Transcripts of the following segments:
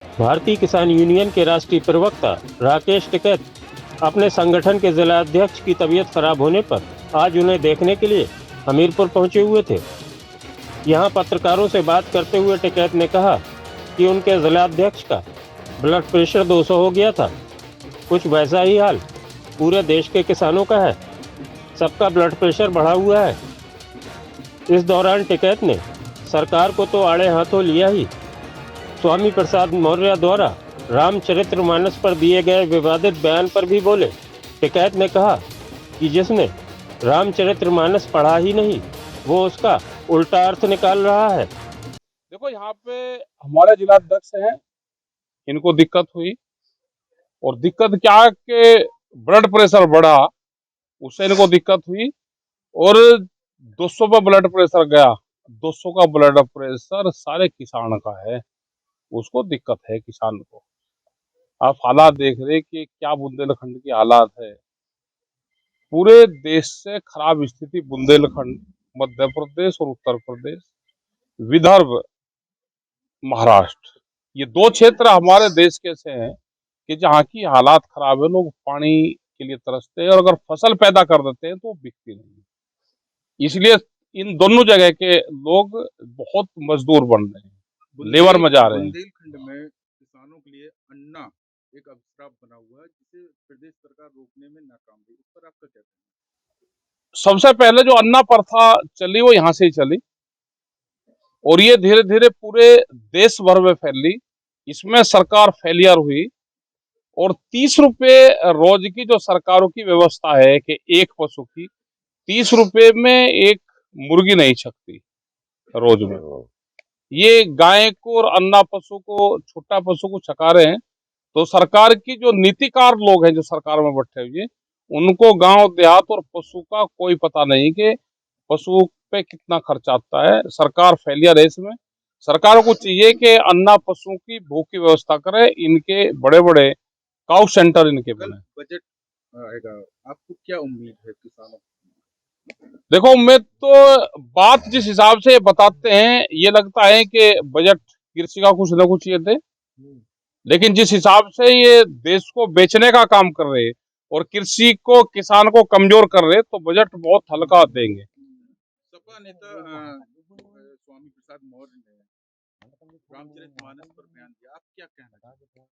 भारतीय किसान यूनियन के राष्ट्रीय प्रवक्ता राकेश टिकैत अपने संगठन के जिला अध्यक्ष की तबीयत खराब होने पर आज उन्हें देखने के लिए हमीरपुर पहुंचे हुए थे। यहां पत्रकारों से बात करते हुए टिकैत ने कहा कि उनके जिला अध्यक्ष का ब्लड प्रेशर 200 हो गया था। कुछ वैसा ही हाल पूरे देश के किसानों का है। सबका ब्लड प्रेशर बढ़ा हुआ है। इस दौरान टिकैत ने सरकार को तो आड़े हाथों लिया ही, स्वामी प्रसाद मौर्य द्वारा रामचरितमानस पर दिए गए विवादित बयान पर भी बोले। टिकैत ने कहा कि जिसने रामचरितमानस पढ़ा ही नहीं, वो उसका उल्टा अर्थ निकाल रहा है। देखो, यहाँ पे हमारे जिला अध्यक्ष हैं, इनको दिक्कत हुई और दिक्कत क्या कि ब्लड प्रेशर बढ़ा, उससे इनको दिक्कत हुई और 200 पे ब्लड प्रेशर गया। 200 का ब्लड प्रेशर सारे किसान का है, उसको दिक्कत है किसान को। आप हालात देख रहे कि क्या बुंदेलखंड की हालात है। पूरे देश से खराब स्थिति बुंदेलखंड, मध्य प्रदेश और उत्तर प्रदेश, विदर्भ, महाराष्ट्र, ये दो क्षेत्र हमारे देश के से हैं कि जहाँ की हालात खराब है। लोग पानी के लिए तरसते हैं और अगर फसल पैदा कर देते हैं तो वो बिकती नहीं। इसलिए इन दोनों जगह के लोग बहुत मजदूर बन रहे हैं, लेबर में जा रहे हैं। बुंदेलखंड में किसानों के लिए अन्ना एक अभिशाप बना हुआ है, जिसे प्रदेश सरकार रोकने में नाकाम रही। उस पर आपका क्या कहना है? सबसे पहले जो अन्ना प्रथा चली वो यहाँ से ही चली और ये धीरे धीरे पूरे देश भर में फैली। इसमें सरकार फेलियर हुई और 30 रुपए रोज की जो सरकारों की व्यवस्था है कि एक पशु की 30 रुपए में एक मुर्गी नहीं छकती रोज में। ये गाय को और अन्ना पशु को, छोटा पशु को छका रहे हैं। तो सरकार की जो नीतिकार लोग हैं जो सरकार में बैठे हुए, उनको गांव देहात और पशु का कोई पता नहीं कि पशु पे कितना खर्च आता है। सरकार फेलियर है इसमें। सरकार को चाहिए कि अन्ना पशु की भूख की व्यवस्था करे, इनके बड़े बड़े काउ सेंटर इनके कल बने। बजट आएगा, आपको क्या उम्मीद है किसानों को? देखो, मैं तो बात जिस हिसाब से बताते हैं ये लगता है कि बजट कृषि का कुछ न कुछ ये थे, लेकिन जिस हिसाब से ये देश को बेचने का काम कर रहे हैं और कृषि को, किसान को कमजोर कर रहे हैं, तो बजट बहुत हल्का देंगे। सपा नेता स्वामी प्रसाद मौर्य ने रामचरितमानस पर बयान दिया, आप क्या कहना चाहते हैं?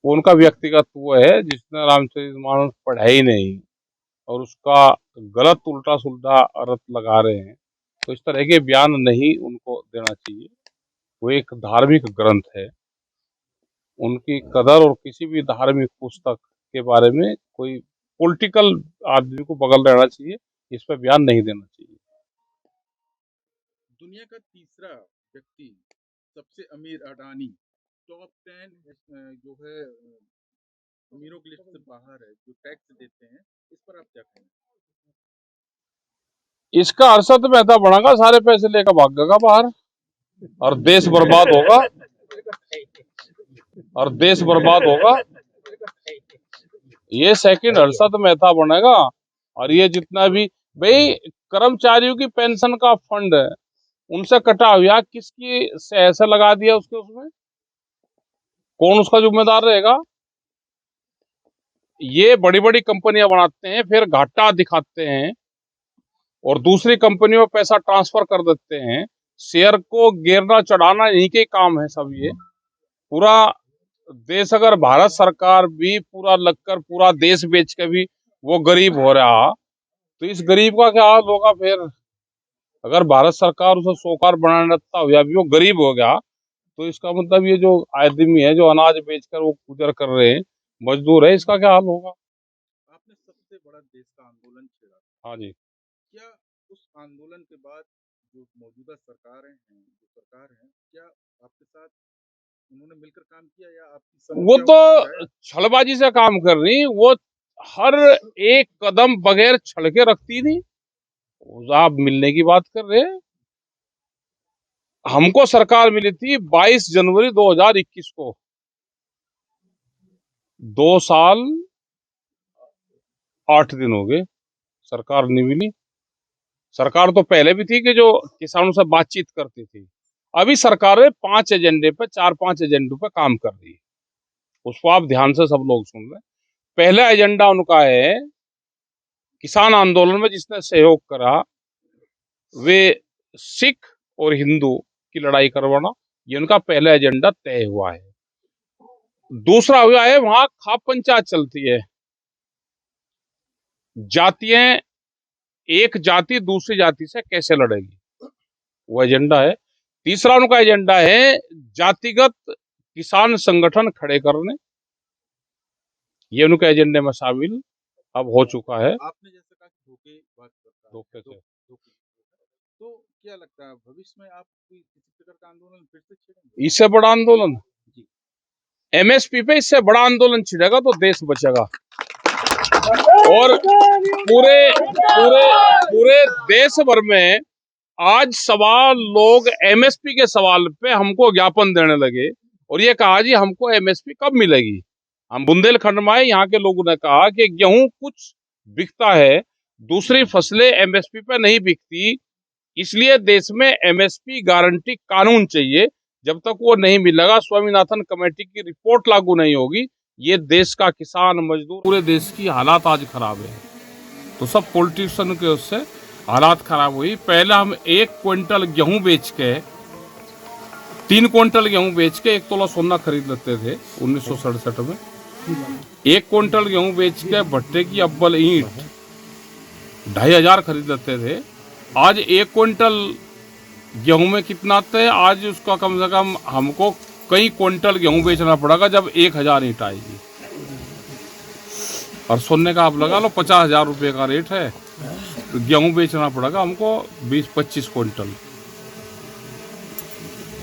वो उनका व्यक्तिगत वो है, जिसने रामचरितमानस पढ़ा ही नहीं और उसका गलत उल्टा सुल्टा अर्थ लगा रहे हैं, तो इस तरह के बयान नहीं उनको देना चाहिए। वो एक धार्मिक ग्रंथ है, उनकी कदर और किसी भी धार्मिक पुस्तक के बारे में कोई पॉलिटिकल आदमी को बगल रहना चाहिए, इस पर बयान नहीं देना चाहिए। दुनिया का तीसरा व्यक्ति, सबसे अमीर अडानी, टॉप 10 जो है अमीरों की लिस्ट से बाहर है, जो टैक्स देते हैं, इस पर आप क्या कहेंगे? इसका अरशद मेहता बढ़ागा, सारे पैसे लेकर भागेगा बाहर और देश बर्बाद होगा, और देश बर्बाद होगा। ये सेकंड अरशद मेहता बनेगा। और ये जितना भी भाई कर्मचारियों की पेंशन का फंड है, उनसे कटा हुआ किसकी से ऐसे लगा दिया उसके, उसमें कौन उसका जिम्मेदार रहेगा? ये बड़ी बड़ी कंपनियां बनाते हैं, फिर घाटा दिखाते हैं और दूसरी कंपनियों में पैसा ट्रांसफर कर देते हैं। शेयर को गिरना चढ़ाना यही के काम है सब। ये पूरा देश, अगर भारत सरकार भी पूरा लगकर पूरा देश बेच के भी वो गरीब हो रहा, तो इस गरीब का क्या हाल होगा फिर? अगर भारत सरकार उसे सोकार बनाने लगता हो या भी वो गरीब हो गया, तो इसका मतलब ये जो आदमी है जो अनाज बेचकर वो गुजर कर रहे हैं, मजदूर है, इसका क्या हाल होगा? आपने सबसे बड़ा देश का आंदोलन छेड़ा, हाँ जी। क्या उस आंदोलन के बाद जो मौजूदा सरकार है, क्या आपके साथ उन्होंने मिलकर काम किया या आपकी वो समस्याओं तो को सुलझाया? छलबाजी से काम कर रही, वो हर एक कदम बगैर छल के रखती थी। आप मिलने की बात कर रहे हैं। हमको सरकार मिली थी 22 जनवरी 2021 को। 2 साल 8 दिन हो गए, सरकार नहीं मिली। सरकार तो पहले भी थी कि जो किसानों से बातचीत करती थी। अभी सरकारें 5 एजेंडे पे 4-5 एजेंडों पे काम कर रही है, उसको आप ध्यान से सब लोग सुन रहे हैं। पहला एजेंडा उनका है किसान आंदोलन में जिसने सहयोग करा वे सिख और हिंदू की लड़ाई करवाना, ये उनका पहला एजेंडा तय हुआ है। दूसरा हुआ है वहां खाप पंचायत चलती है, जातियां, एक जाति दूसरी जाति से कैसे लड़ेगी, वो एजेंडा है। तीसरा उनका एजेंडा है जातिगत किसान संगठन खड़े करने, ये उनके एजेंडे में शामिल अब हो चुका है। आपने जैसे कहा कि धोखे बात करता है, धोखे से। तो क्या लगता है भविष्य में आप कोई किसी प्रकार का आंदोलन फिर से छेड़ेंगे? इससे बड़ा आंदोलन एमएसपी पे, इससे बड़ा आंदोलन छिड़ेगा तो देश बचेगा। और पूरे पूरे पूरे देश भर में आज सवाल लोग एमएसपी के सवाल पे हमको ज्ञापन देने लगे और ये कहा जी हमको एमएसपी कब मिलेगी। हम बुंदेलखंड में यहाँ के लोगों ने कहा कि गेहूं कुछ बिकता है, दूसरी फसलें एमएसपी पे नहीं बिकती, इसलिए देश में एमएसपी गारंटी कानून चाहिए। जब तक वो नहीं मिलेगा, स्वामीनाथन कमेटी की रिपोर्ट लागू नहीं होगी, ये देश का किसान मजदूर, पूरे देश की हालात आज खराब है। तो सब पॉलिटिशियन के उससे हालात खराब हुई। पहले हम 1 क्विंटल गेहूं बेच के 3 क्विंटल गेहूं बेच के 1 तोला सोना खरीद लेते थे 1967 में। 1 क्विंटल गेहूं बेच के भट्टे की अव्वल ईंट 2500 खरीद लेते थे। आज 1 क्विंटल गेहूं में कितना आता है, आज उसका कम से कम हमको कई क्विंटल गेहूं बेचना पड़ेगा जब 1000 ईंट आएगी। और सोने का आप लगा लो 50,000 रुपये का रेट है, तो गेहूं बेचना पड़ेगा हमको 20-25 क्विंटल।